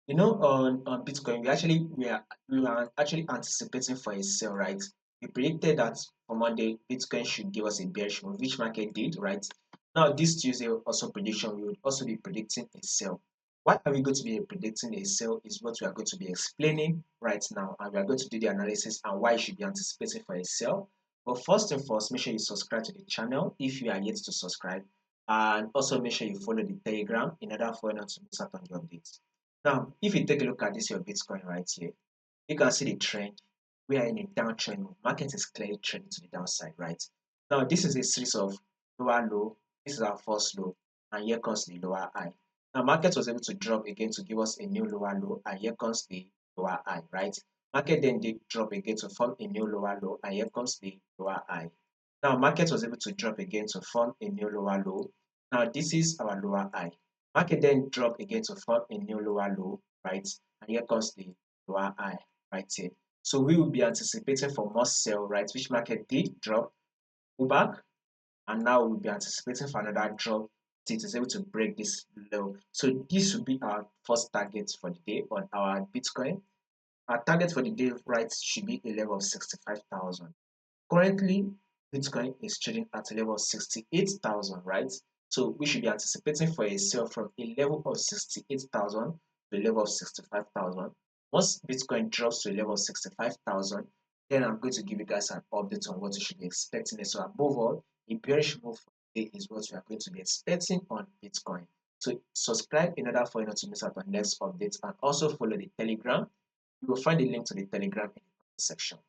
On Bitcoin, we are actually anticipating for a sell, right? We predicted that for Monday, Bitcoin should give us a bearish move, which market did, right? Now, this Tuesday also prediction, we would also be predicting a sell. Why are we going to be predicting a sell is what we are going to be explaining right now, and we are going to do the analysis and why you should be anticipating for a sell. But first and first, make sure you subscribe to the channel if you are yet to subscribe, and also make sure you follow the Telegram in order for you not to miss out on the updates. Now, if you take a look at this, your Bitcoin right here, you can see the trend. We are in a downtrend. Market is clearly trending to the downside, right? Now, this is a series of lower low. This is our first low, and here comes the lower high. Now, market was able to drop again to give us a new lower low, and here comes the lower high, right? Market then did drop again to form a new lower low, and here comes the lower high. Now, market was able to drop again to form a new lower low. Now, this is our lower high. Market then drop again to form a new lower low, right? And here comes the lower high right here. So we will be anticipating for more sell, right? Which market did drop, pull back, and now we'll be anticipating for another drop till it is able to break this low. So this will be our first target for the day on our Bitcoin. Our target for the day, right, should be a level of 65,000. Currently, Bitcoin is trading at a level of 68,000, right? So we should be anticipating for a sell from a level of 68,000 to a level of 65,000. Once Bitcoin drops to a level of 65,000, then I'm going to give you guys an update on what you should be expecting. So above all, a bearish move for today is what we are going to be expecting on Bitcoin. So subscribe in order for you not to miss out on next updates, and also follow the Telegram. You will find the link to the Telegram in the section.